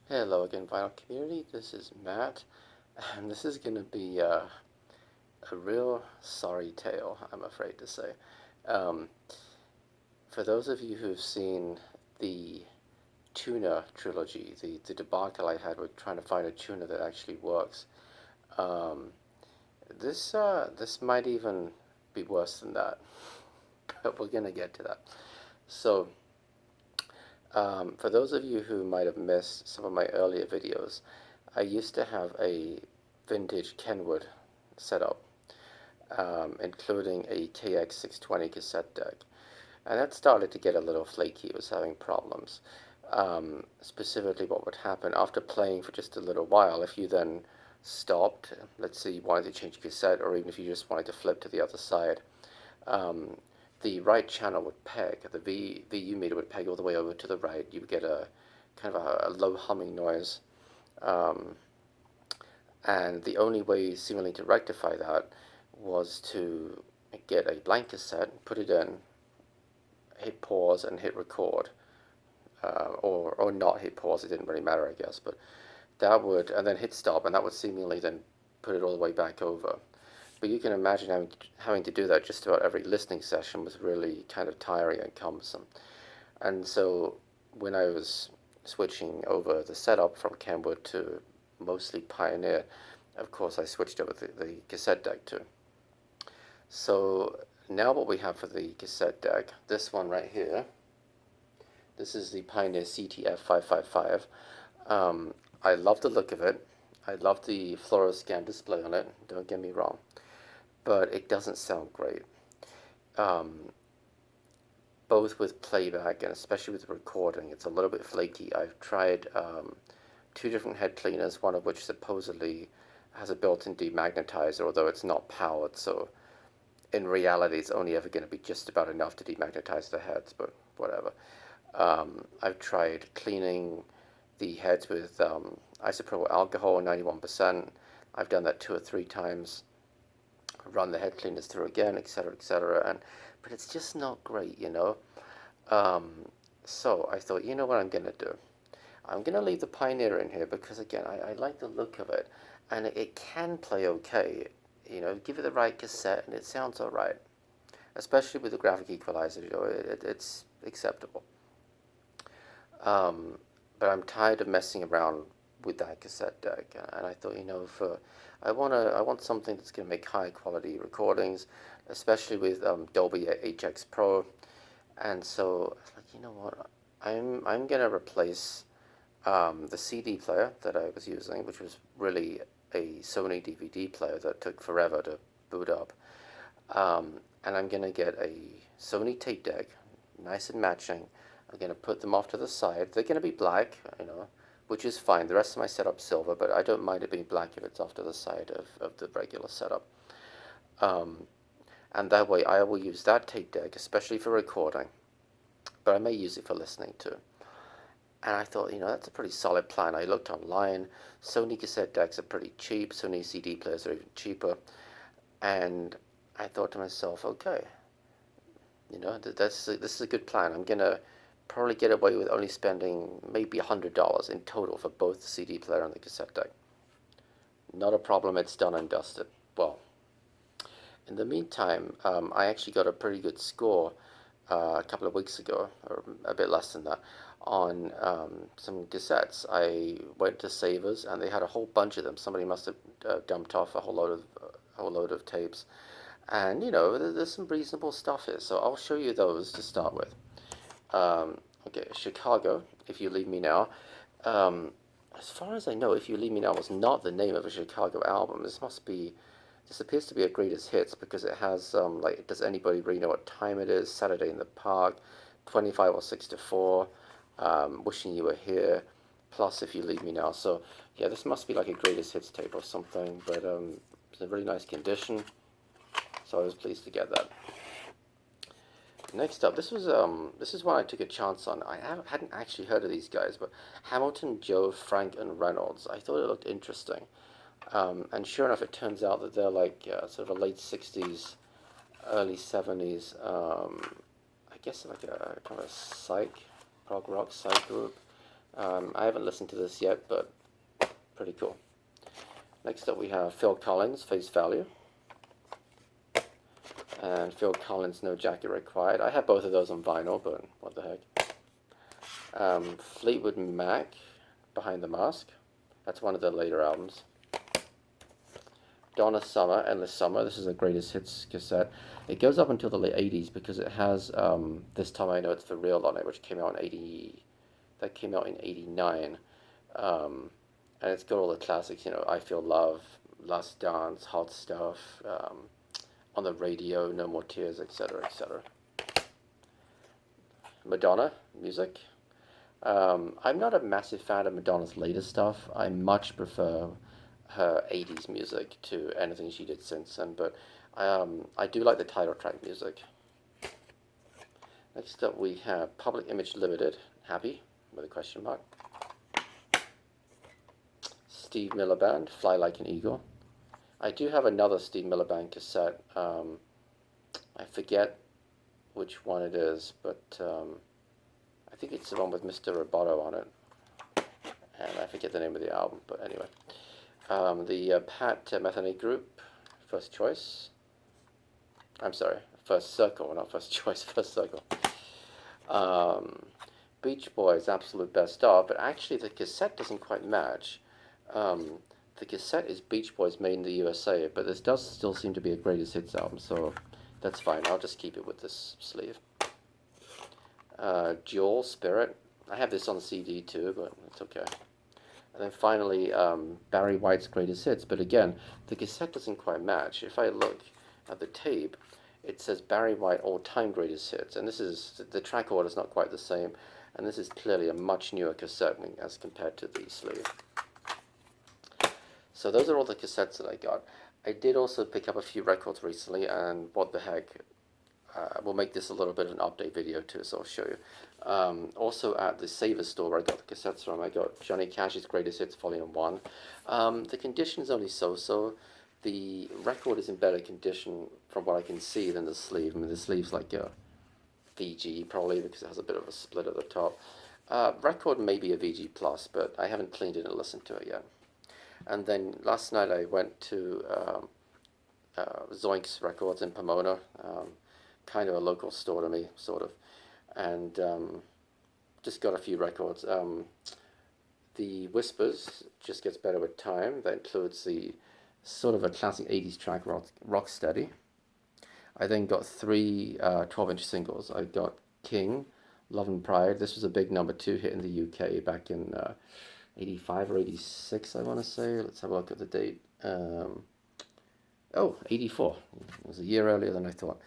Hello again, Vinyl Community. This is Matt, and this is going to be a real sorry tale, I'm afraid to say. Um, for those of you who've seen the Tuner Trilogy, the debacle I had with trying to find a tuner that actually works, um, this might even be worse than that, but we're going to get to that. So, for those of you who might have missed some of my earlier videos, I used to have a vintage Kenwood setup, including a KX620 cassette deck. And that started to get a little flaky. It was having problems. Specifically, what would happen after playing for just a little while, if you then stopped, let's say you wanted to change cassette, or even if you just wanted to flip to the other side, um, the right channel would peg. The VU meter would peg all the way over to the right. You would get a kind of a low humming noise. Um, and the only way seemingly to rectify that was to get a blank cassette, put it in, hit pause, and hit record, or not hit pause. It didn't really matter, I guess, but that would, and then hit stop, and that would seemingly then put it all the way back over. But you can imagine having to do that just about every listening session was really kind of tiring and cumbersome. And so when I was switching over the setup from Kenwood to mostly Pioneer, of course I switched over the cassette deck too. So now what we have for the cassette deck, this one right here, this is the Pioneer CTF 555. I love the look of it. I love the fluoroscan display on it, don't get me wrong, but it doesn't sound great. Um, Both with playback and especially with recording, it's a little bit flaky. I've tried two different head cleaners, one of which supposedly has a built-in demagnetizer, although it's not powered, so in reality it's only ever going to be just about enough to demagnetize the heads, but whatever. I've tried cleaning the heads with isopropyl alcohol, 91%. I've done that 2 or 3 times. Run the head cleaners through again, etc., etc., and but it's just not great, you know. So I thought, you know what I'm gonna do? I'm gonna leave the Pioneer in here because again, I like the look of it, and it can play okay. You know, give it the right cassette, and it sounds all right. Especially with the graphic equalizer, you know, it's acceptable. Um, but I'm tired of messing around with that cassette deck, and I thought, you know, for I want something that's going to make high quality recordings, especially with Dolby HX Pro, and so like, you know what, I'm going to replace the CD player that I was using, which was really a Sony DVD player that took forever to boot up, and I'm going to get a Sony tape deck, nice and matching. I'm going to put them off to the side. They're going to be black, you know, which is fine. The rest of my setup's silver, but I don't mind it being black if it's off to the side of the regular setup. Um, and that way I will use that tape deck, especially for recording, but I may use it for listening too. And I thought, you know, that's a pretty solid plan. I looked online. Sony cassette decks are pretty cheap. Sony CD players are even cheaper. And I thought to myself, okay, you know, this is a good plan. I'm going to probably get away with only spending maybe $100 in total for both the CD player and the cassette deck. Not a problem, it's done and dusted. Well, in the meantime, I actually got a pretty good score a couple of weeks ago, or a bit less than that, on some cassettes. I went to Savers, and they had a whole bunch of them. Somebody must have dumped off a whole load of tapes, and you know, there's some reasonable stuff here. So I'll show you those to start with. Okay, Chicago, If You Leave Me Now. Um, as far as I know, If You Leave Me Now was not the name of a Chicago album. This appears to be a greatest hits because it has, like, Does Anybody Really Know What Time It Is, Saturday in the Park, 25 or 6 to 4, Wishing You Were Here, plus If You Leave Me Now. So, yeah, this must be like a greatest hits tape or something, but it's in really nice condition, so I was pleased to get that. Next up, this is one I took a chance on. Hadn't actually heard of these guys, but Hamilton, Joe, Frank, and Reynolds. I thought it looked interesting, and sure enough, it turns out that they're like sort of a late '60s, early '70s. I guess like a kind of a prog rock psych group. I haven't listened to this yet, but pretty cool. Next up we have Phil Collins, Face Value. And Phil Collins, No Jacket Required. I have both of those on vinyl, but what the heck. Fleetwood Mac, Behind the Mask. That's one of the later albums. Donna Summer, Endless Summer. This is a greatest hits cassette. It goes up until the late 80s because it has This Time I Know It's For Real on it, which came out in 80. That came out in 89. And it's got all the classics, you know, I Feel Love, Last Dance, Hot Stuff, On the Radio, No More Tears, etc., etc. Madonna, music. I'm not a massive fan of Madonna's later stuff. I much prefer her 80s music to anything she did since then, but I do like the title track music. Next up we have Public Image Limited, Happy, with a question mark. Steve Miller Band, Fly Like an Eagle. I do have another Steve Miller Band cassette. I forget which one it is, but I think it's the one with Mr. Roboto on it. And I forget the name of the album, but anyway. The Pat Metheny Group, First Choice. I'm sorry, First Circle, not First Choice, First Circle. Beach Boys, Absolute Best Of, but actually the cassette doesn't quite match. The cassette is Beach Boys made in the USA, but this does still seem to be a greatest hits album, so that's fine. I'll just keep it with this sleeve. Jewel, Spirit. I have this on CD too, but it's okay. And then finally, Barry White's Greatest Hits. But again, the cassette doesn't quite match. If I look at the tape, it says Barry White All-Time Greatest Hits. And this is, the track order is not quite the same. And this is clearly a much newer cassette as compared to the sleeve. So those are all the cassettes that I got. I did also pick up a few records recently, and what the heck, we'll make this a little bit of an update video too, so I'll show you. Also at the Saver store where I got the cassettes from, I got Johnny Cash's Greatest Hits Volume 1. The condition is only so-so. The record is in better condition from what I can see than the sleeve. I mean, the sleeve's like a VG probably because it has a bit of a split at the top. Record may be a VG+, but I haven't cleaned it and listened to it yet. And then last night I went to Zoinks Records in Pomona, kind of a local store to me, sort of, and just got a few records. The Whispers, Just Gets Better With Time. That includes the sort of a classic 80s track, Rocksteady. I then got three 12-inch singles. I got King, Love and Pride. This was a big #2 hit in the UK back in 85 or 86, I want to say. Let's have a look at the date. 84. It was a year earlier than I thought.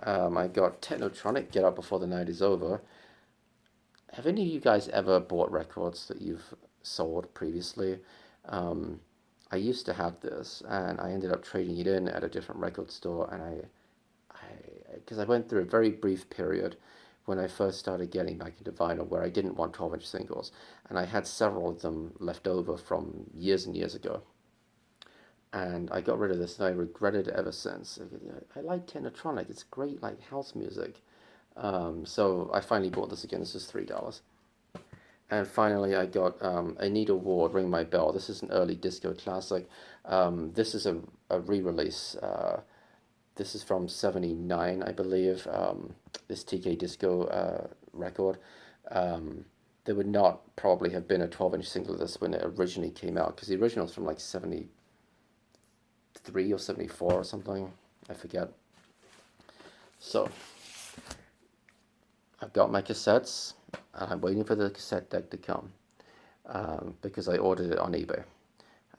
I got Technotronic, Get Up Before the Night Is Over. Have any of you guys ever bought records that you've sold previously? I used to have this, and I ended up trading it in at a different record store, and because I went through a very brief period when I first started getting back into vinyl where I didn't want 12-inch singles, and I had several of them left over from years and years ago. And I got rid of this, and I regretted it ever since. I like Technotronic. It's great, like, house music. So I finally bought this again. This is $3. And finally, I got Anita Ward, Ring My Bell. This is an early disco classic. This is a re-release. This is from '79, I believe, this TK Disco record. There would not probably have been a 12-inch single of this when it originally came out, because the original is from like 73 or 74 or something. I forget. So, I've got my cassettes, and I'm waiting for the cassette deck to come, because I ordered it on eBay.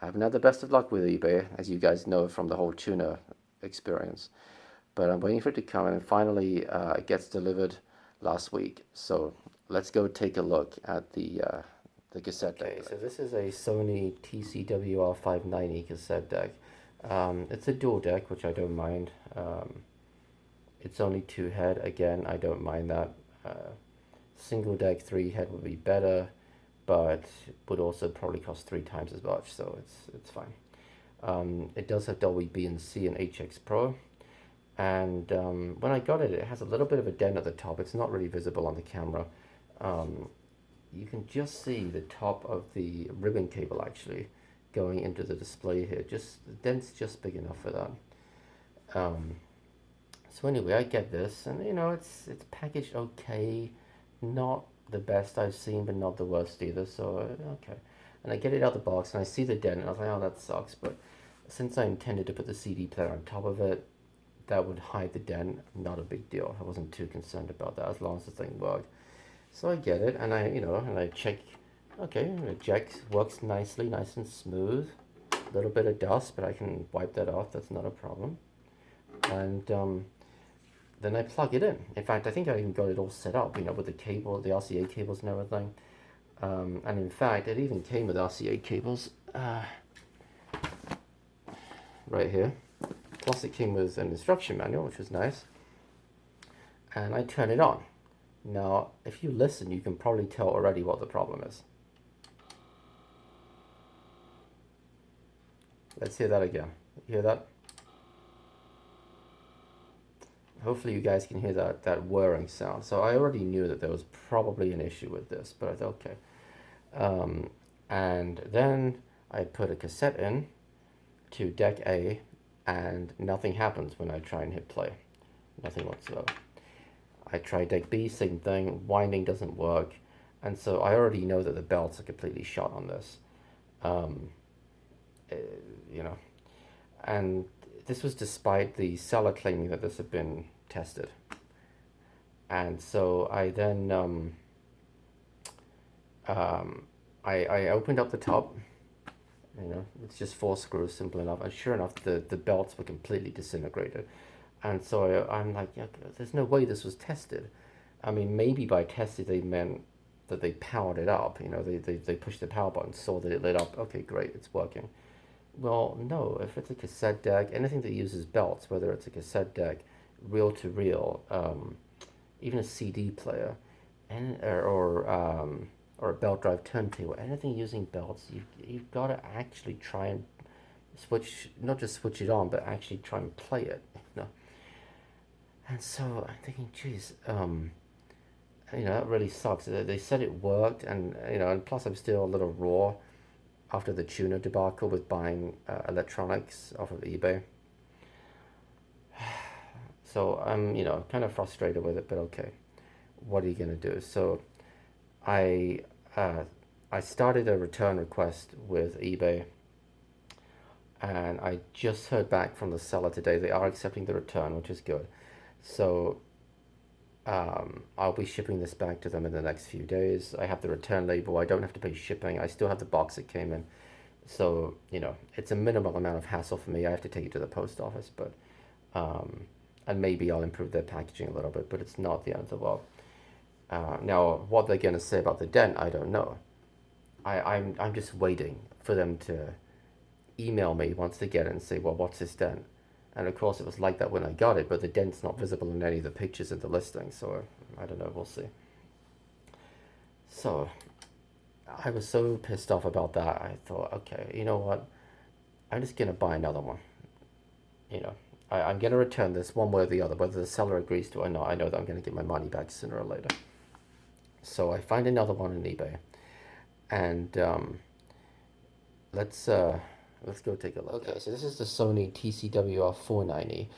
I haven't had the best of luck with eBay, as you guys know from the whole Tuner experience, but I'm waiting for it to come, and finally it gets delivered last week. So let's go take a look at the cassette deck. So this is a Sony TCWR 590 cassette deck. It's a dual deck, which I don't mind. It's only 2 head. Again, I don't mind that. Single deck 3 head would be better, but would also probably cost 3 times as much, so it's fine. It does have Dolby B and C and HX Pro, and when I got it, it has a little bit of a dent at the top. It's not really visible on the camera. you can just see the top of the ribbon cable actually going into the display here. Just the dent's just big enough for that. Um, so anyway, I get this, and it's packaged okay, not the best I've seen, but not the worst either. So okay, and I get it out of the box, and I see the dent, and I was like, oh, that sucks. But since I intended to put the CD player on top of it, that would hide the dent. Not a big deal. I wasn't too concerned about that as long as the thing worked. So I get it, and I check. Okay, the jack works nicely, nice and smooth. A little bit of dust, but I can wipe that off. That's not a problem. And then I plug it in. In fact, I think I even got it all set up, with the cable, the RCA cables and everything. And in fact, it even came with RCA cables right here. Plus, it came with an instruction manual, which was nice. And I turn it on. Now, if you listen, you can probably tell already what the problem is. Let's hear that again. You hear that? Hopefully you guys can hear that whirring sound. So I already knew that there was probably an issue with this, but I thought, okay. And then I put a cassette in to deck A, and nothing happens when I try and hit play. Nothing whatsoever. I try deck B, same thing. Winding doesn't work. And so I already know that the belts are completely shot on this. And this was despite the seller claiming that this had been tested. And so I then I opened up the top. It's just 4 screws, simple enough. And sure enough, the belts were completely disintegrated. And so I'm like, yeah, there's no way this was tested. I mean, maybe by tested they meant that they powered it up. They pushed the power button, saw that it lit up. Okay, great, it's working. Well, no, if it's a cassette deck, anything that uses belts, whether it's a cassette deck, reel to reel, even a CD player, or a belt drive turntable, anything using belts, you've got to actually try and not just switch it on, but actually try and play it. And so I'm thinking, geez, that really sucks. They said it worked, and plus I'm still a little raw after the tuner debacle with buying electronics off of eBay. So I'm, kind of frustrated with it, but okay, what are you gonna do? So I started a return request with eBay, and I just heard back from the seller today. They are accepting the return, which is good. So I'll be shipping this back to them in the next few days. I have the return label. I don't have to pay shipping. I still have the box it came in. So, it's a minimal amount of hassle for me. I have to take it to the post office, but and maybe I'll improve their packaging a little bit, but it's not the end of the world. Now, what they're going to say about the dent, I don't know. I'm just waiting for them to email me once they get it and say, well, what's this dent? And of course, it was like that when I got it, but the dent's not visible in any of the pictures in the listing, so I don't know, we'll see. So I was so pissed off about that. I thought, okay, you know what? I'm just going to buy another one. I'm going to return this one way or the other, whether the seller agrees to it or not. I know that I'm going to get my money back sooner or later. So I find another one on eBay, and let's go take a look. Okay, so this is the Sony TCWR 490.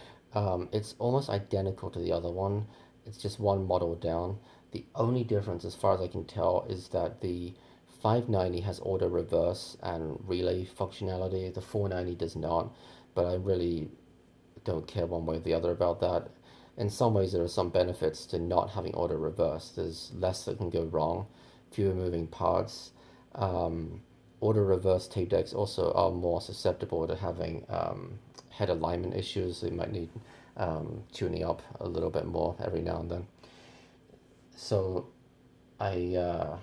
It's almost identical to the other one. It's just one model down. The only difference, as far as I can tell, is that the 590 has auto reverse and relay functionality. The 490 does not, but I really don't care one way or the other about that. In some ways, there are some benefits to not having auto reverse. There's less that can go wrong, fewer moving parts. Auto reverse tape decks also are more susceptible to having head alignment issues. They might need tuning up a little bit more every now and then. So I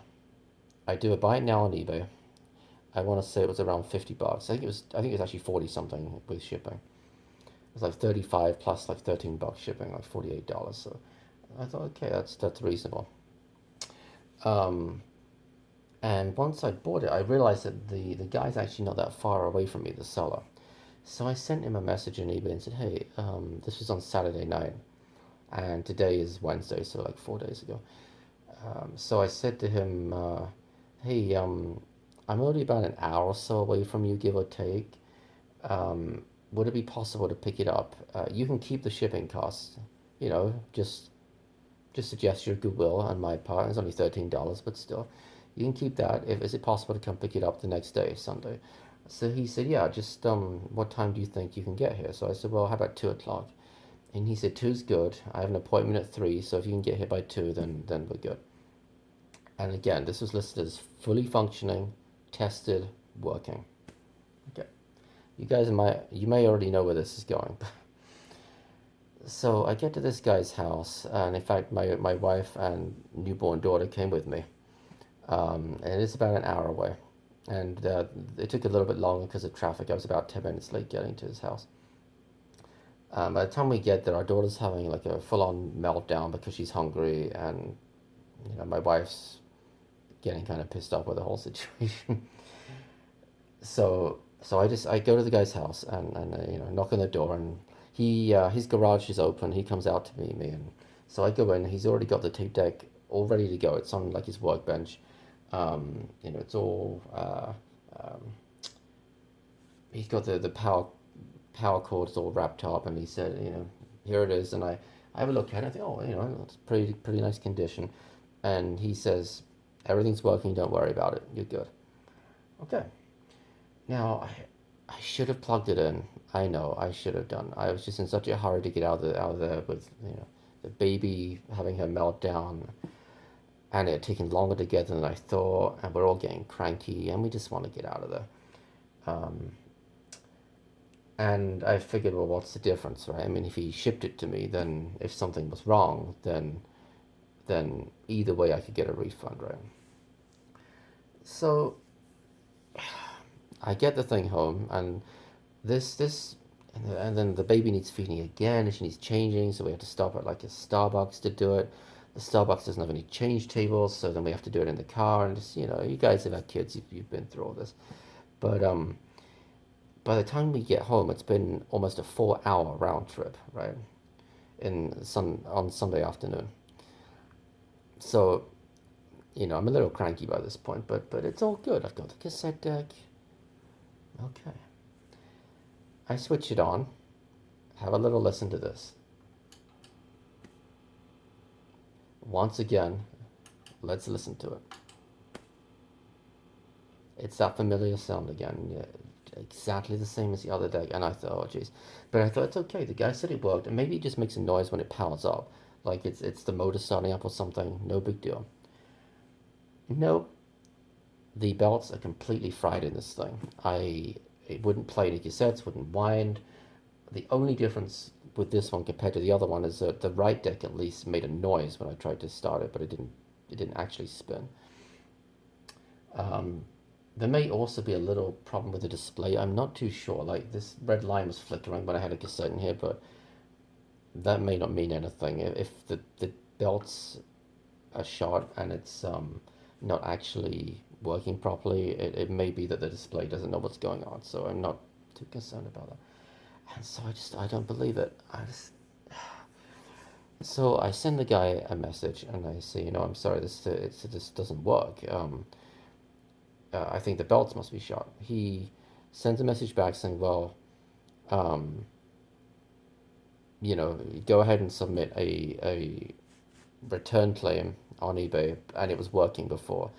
do a buy it now on eBay. I want to say it was around $50. I think it was actually 40 something with shipping. It was like 35 plus like $13 shipping, like $48. So I thought, okay, that's reasonable. And once I bought it, I realized that the guy's actually not that far away from me, the seller. So I sent him a message on eBay and said, hey, this was on Saturday night, and today is Wednesday, so like 4 days ago. So I said to him, hey, I'm only about an hour or so away from you, give or take. Um, would it be possible to pick it up? You can keep the shipping costs, you know, just a gesture of goodwill on my part. It's only $13, but still, you can keep that. If is it possible to come pick it up the next day, Sunday? So he said, yeah. Just what time do you think you can get here? So I said, well, how about 2 o'clock? And he said two's good. I have an appointment at 3, so if you can get here by 2, then we're good. And again, this was listed as fully functioning, tested, working. Okay, you may already know where this is going. So I get to this guy's house, and in fact, my wife and newborn daughter came with me. And it's about an hour away. And it took a little bit longer because of traffic. I was about 10 minutes late getting to his house. By the time we get there, our daughter's having like a full-on meltdown because she's hungry, and my wife's getting kind of pissed off with the whole situation. So I go to the guy's house, and knock on the door, and his garage is open. He comes out to meet me, and so I go in. He's already got the tape deck all ready to go. It's on like his workbench. It's all he's got the power cords all wrapped up, and he said, here it is. And I have a look at it. I think, oh, it's pretty nice condition. And he says, everything's working. Don't worry about it. You're good. Okay. Now, I should have plugged it in. I know I should have done. I was just in such a hurry to get out of there with the baby having her meltdown, and it had taken longer to get than I thought, and we're all getting cranky, and we just want to get out of there. Um, and I figured, well, what's the difference, right? I mean, if he shipped it to me, then if something was wrong, then either way I could get a refund, right? So I get the thing home, and this and then the baby needs feeding again, and she needs changing, so we have to stop at like a Starbucks to do it. The Starbucks doesn't have any change tables, so then we have to do it in the car. And just, you guys have had kids, you've been through all this. But by the time we get home, it's been almost a 4-hour round trip, right? On Sunday afternoon. So I'm a little cranky by this point, but it's all good. I've got the cassette deck. Okay. I switch it on. Have a little listen to this. Once again, let's listen to it. It's that familiar sound again. Yeah, exactly the same as the other deck. And I thought, oh jeez. But I thought it's okay. The guy said it worked, and maybe it just makes a noise when it powers up. Like it's the motor starting up or something. No big deal. Nope. The belts are completely fried in this thing. It wouldn't play any cassettes, wouldn't wind. The only difference with this one compared to the other one is that the right deck at least made a noise when I tried to start it, but it didn't actually spin. There may also be a little problem with the display. I'm not too sure. Like this red line was flickering when I had a cassette in here, but that may not mean anything. If the belts are shot and it's not actually working properly, it may be that the display doesn't know what's going on. So I'm not too concerned about that. And so I don't believe it. So I send the guy a message and I say, I'm sorry, this doesn't work. I think the belts must be shot. He sends a message back saying, well, um, go ahead and submit a return claim on eBay, and it was working before.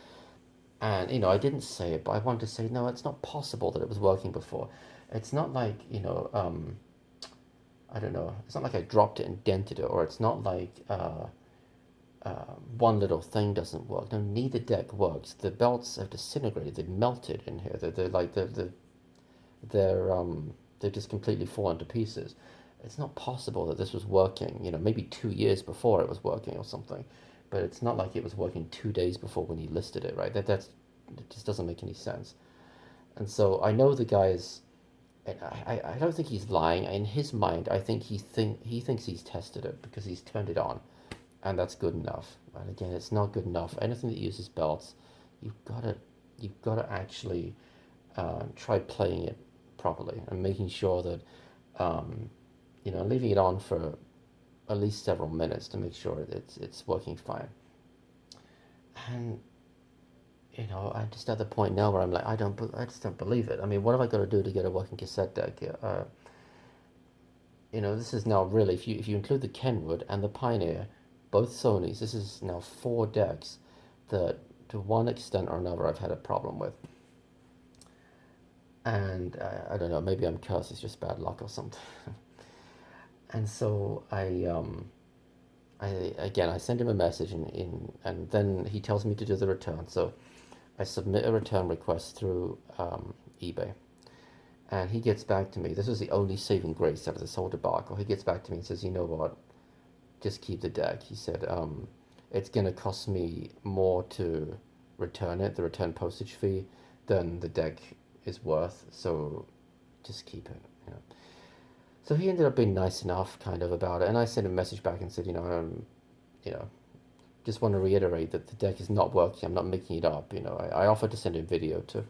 And I didn't say it, but I wanted to say, no, it's not possible that it was working before. It's not like I don't know. It's not like I dropped it and dented it, or it's not like one little thing doesn't work. No, neither deck works. The belts have disintegrated. They've melted in here. They're like they've just completely fallen to pieces. It's not possible that this was working. Maybe 2 years before it was working or something, but it's not like it was working 2 days before when he listed it, right? It just doesn't make any sense. And so I know the guy's. And I don't think he's lying. In his mind, I think he thinks he's tested it because he's turned it on, and that's good enough. And again, it's not good enough. Anything that uses belts, you've got to actually try playing it properly and making sure that leaving it on for at least several minutes to make sure it's working fine. And you know, I just at the point now where I'm like, I just don't believe it. I mean, what have I got to do to get a working cassette deck? You know, this is now really, if you include the Kenwood and the Pioneer, both Sonys, this is now 4 decks that, to one extent or another, I've had a problem with. And I don't know, maybe I'm cursed. It's just bad luck or something. And so I send him a message, and then he tells me to do the return. So I submit a return request through eBay, and he gets back to me. This was the only saving grace out of this whole debacle. He gets back to me and says, "You know what? Just keep the deck." He said, "It's gonna cost me more to return it, the return postage fee, than the deck is worth. So just keep it." You know. So he ended up being nice enough, kind of, about it, and I sent him a message back and said, you know, just want to reiterate that the deck is not working. I'm not making it up. You know, I offered to send him video too,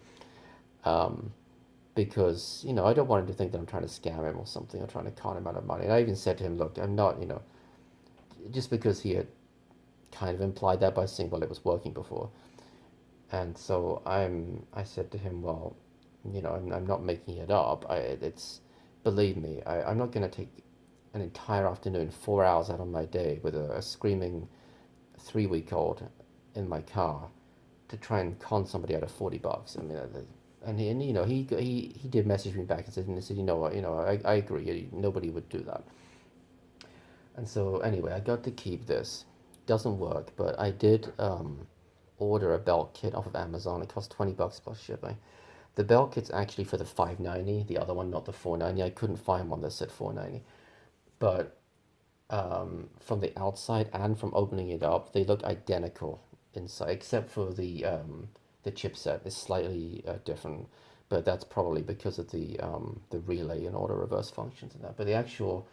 because you know I don't want him to think that I'm trying to scam him or something, or trying to con him out of money. And I even said to him, look, I'm not, you know, just because he had kind of implied that by saying, well, it was working before, and so I said to him, well, you know, I'm not making it up. It's, believe me, I'm not going to take an entire afternoon, 4 hours out of my day with a screaming 3-week-old in my car to try and con somebody out of $40. I mean, and you know, he did message me back and said, you know what, you know, I agree, nobody would do that. And so anyway, I got to keep this. Doesn't work, but I did order a belt kit off of Amazon. It cost $20 plus shipping. The belt kit's actually for the $5.90, the other one not the $4.90. I couldn't find one that said $4.90, but from the outside and from opening it up, they look identical inside, except for the chipset is slightly different, but that's probably because of the relay and auto reverse functions and that. But the actual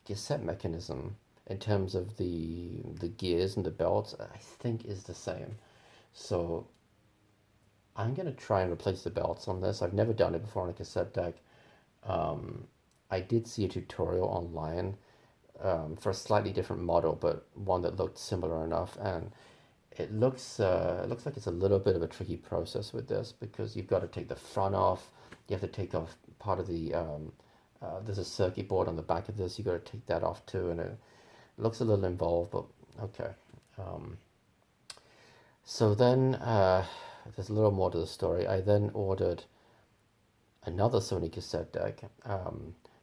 cassette mechanism, in terms of the gears and the belts, I think is the same. So I'm gonna try and replace the belts on this. I've never done it before on a cassette deck. I did see a tutorial online for a slightly different model, but one that looked similar enough. And it looks like it's a little bit of a tricky process with this, because you've got to take the front off. You have to take off part of the there's a circuit board on the back of this. You got to take that off too, and it looks a little involved, but okay. So then there's a little more to the story. I then ordered another Sony cassette deck.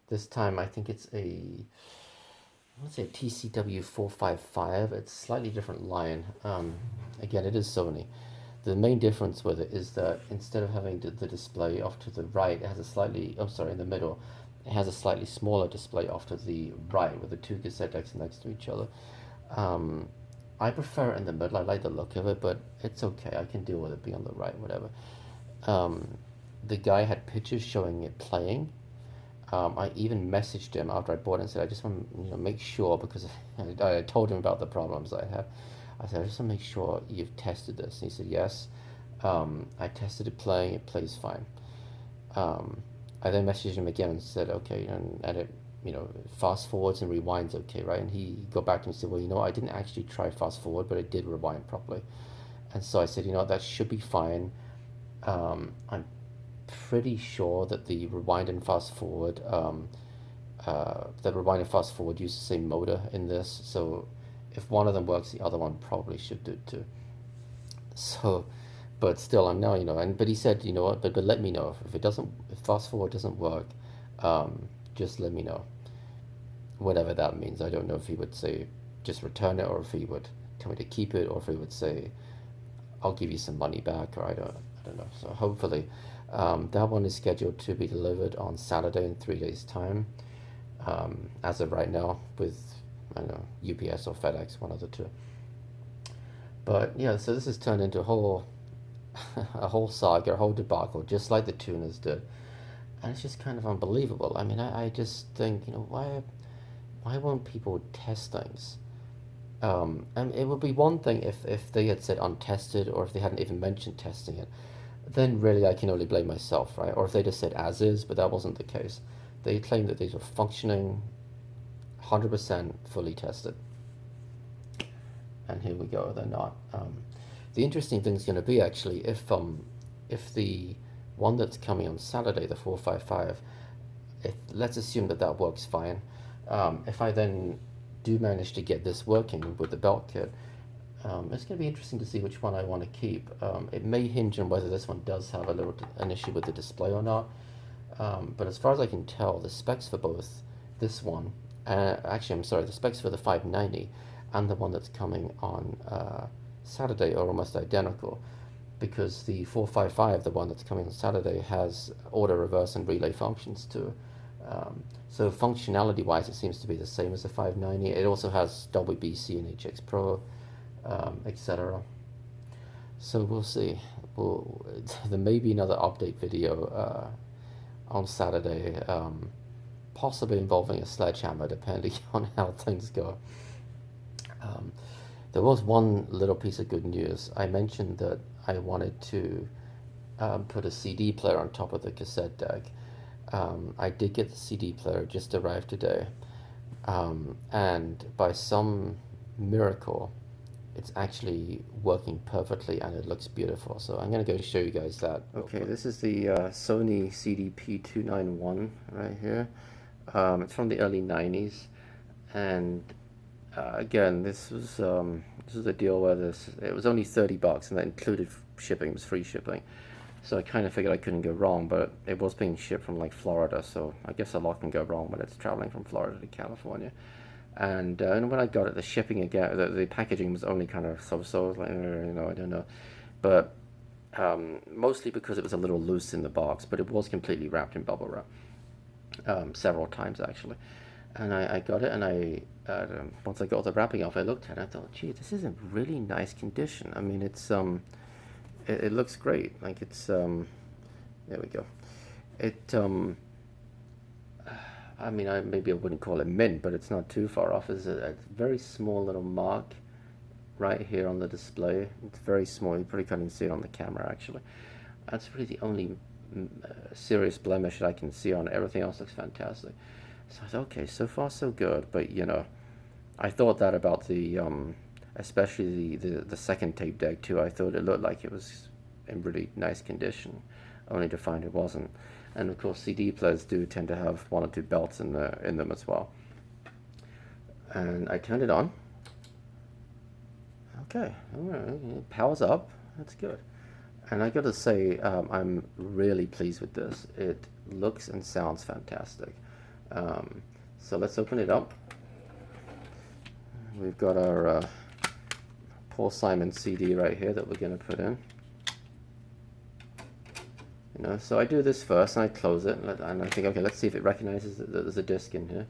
This time I think it's let's say TCW 455. It's a slightly different line. Again, it is Sony. The main difference with it is that instead of having the display off to the right, it has a slightly, I'm sorry, in the middle, it has a slightly smaller display off to the right with the 2 cassette decks next to each other. I prefer it in the middle. I like the look of it, but it's okay. I can deal with it being on the right, whatever. The guy had pictures showing it playing. I even messaged him after I bought it and said, I just want to make sure, because I told him about the problems I had. I said, I just want to make sure you've tested this. And he said, yes. I tested it playing. It plays fine. I then messaged him again and said, okay, and it, fast forwards and rewinds okay, right? And he got back to me and said, well, I didn't actually try fast forward, but it did rewind properly. And so I said, that should be fine. I'm pretty sure that the rewind and fast forward, use the same motor in this. So if one of them works, the other one probably should do too. So, but still, I'm now, but he said, you know what, but let me know if fast forward doesn't work, just let me know. Whatever that means. I don't know if he would say just return it, or if he would tell me to keep it, or if he would say I'll give you some money back, or I don't know. So hopefully, that one is scheduled to be delivered on Saturday in 3 days' time. As of right now, with UPS or FedEx, one of the two. But yeah, so this has turned into a whole saga, a whole debacle, just like the Tuners did, and it's just kind of unbelievable. I mean, I just think, why won't people test things? And it would be one thing if they had said untested, or if they hadn't even mentioned testing it. Then really I can only blame myself, right? Or if they just said as is, but that wasn't the case. They claimed that these were functioning, 100% fully tested. and here we go, they're not. The interesting thing is going to be actually if the one that's coming on Saturday, the 455, let's assume that that works fine. If I then do manage to get this working with the belt kit, it's going to be interesting to see which one I want to keep. It may hinge on whether this one does have an issue with the display or not. But as far as I can tell, the specs for both this one, actually I'm sorry, the specs for the 590 and the one that's coming on Saturday are almost identical, because the 455, the one that's coming on Saturday, has auto reverse and relay functions too. So functionality wise it seems to be the same as the 590. It also has WBC and HX Pro, etc. So we'll see. There may be another update video on Saturday, possibly involving a sledgehammer depending on how things go. There was one little piece of good news. I mentioned that I wanted to put a CD player on top of the cassette deck. I did get the CD player, it just arrived today, and by some miracle it's actually working perfectly and it looks beautiful. So I'm going to go show you guys that. Okay, this is the Sony CDP-291 right here. It's from the early 90s, and again, this was a deal where it was only $30 and that included shipping. It was free shipping, so I kind of figured I couldn't go wrong. But it was being shipped from like Florida, so I guess a lot can go wrong when it's traveling from Florida to California. And when I got it, the shipping again, the packaging was only kind of so like, I don't know, but mostly because it was a little loose in the box, but it was completely wrapped in bubble wrap, several times actually. And I got it, and once I got the wrapping off, I looked at it, I thought, gee, this is in really nice condition. I mean, it's it looks great. Like it's there we go. It I mean, maybe I wouldn't call it mint, but it's not too far off. There's a very small little mark right here on the display. It's very small. You probably can't even see it on the camera, actually. That's really the only serious blemish that I can see on it. Everything else looks fantastic. So I thought, okay, so far so good. But, you know, I thought that about the, especially the second tape deck, too. I thought it looked like it was in really nice condition, only to find it wasn't. And of course, CD players do tend to have one or two belts in them as well. And I turned it on. Okay, all right, it powers up. That's good. And I got to say, I'm really pleased with this. It looks and sounds fantastic. So let's open it up. We've got our Paul Simon CD right here that we're going to put in. You know, so I do this first, and I close it, and I think, okay, let's see if it recognizes that there's a disc in here.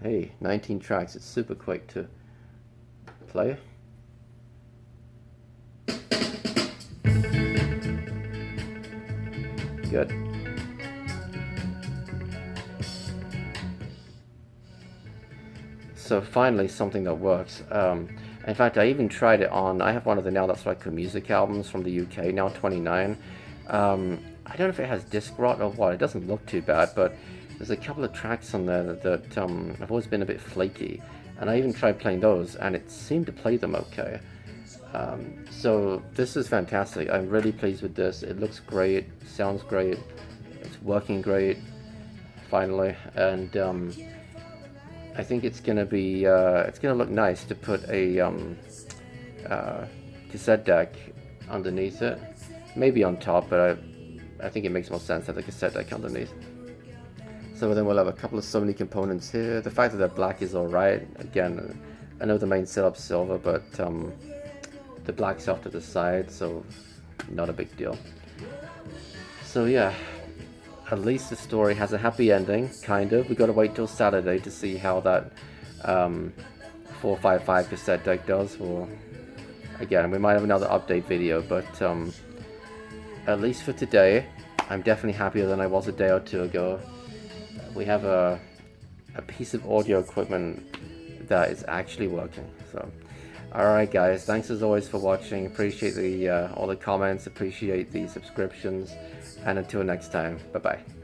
Hey, 19 tracks. It's super quick to play. Good. So finally, something that works. In fact, I even tried it on, I have one of the Now That's Right Music albums from the UK, now 29. I don't know if it has disc rot or what. It doesn't look too bad, but there's a couple of tracks on there that have always been a bit flaky, and I even tried playing those, and it seemed to play them okay. So this is fantastic. I'm really pleased with this. It looks great, sounds great, it's working great, finally, and I think it's gonna be it's gonna look nice to put a cassette deck underneath it. Maybe on top, but I think it makes more sense to have the cassette deck underneath. So then we'll have a couple of Sony components here. The fact that they're black is alright. Again, I know the main setup's silver, but the black's off to the side, so not a big deal. So yeah, at least the story has a happy ending, kind of. We've got to wait till Saturday to see how that 455 cassette deck does. Well, again, we might have another update video, but at least for today, I'm definitely happier than I was a day or two ago. We have a piece of audio equipment that is actually working. So, alright guys, thanks as always for watching. Appreciate all the comments, appreciate the subscriptions, and until next time, bye bye.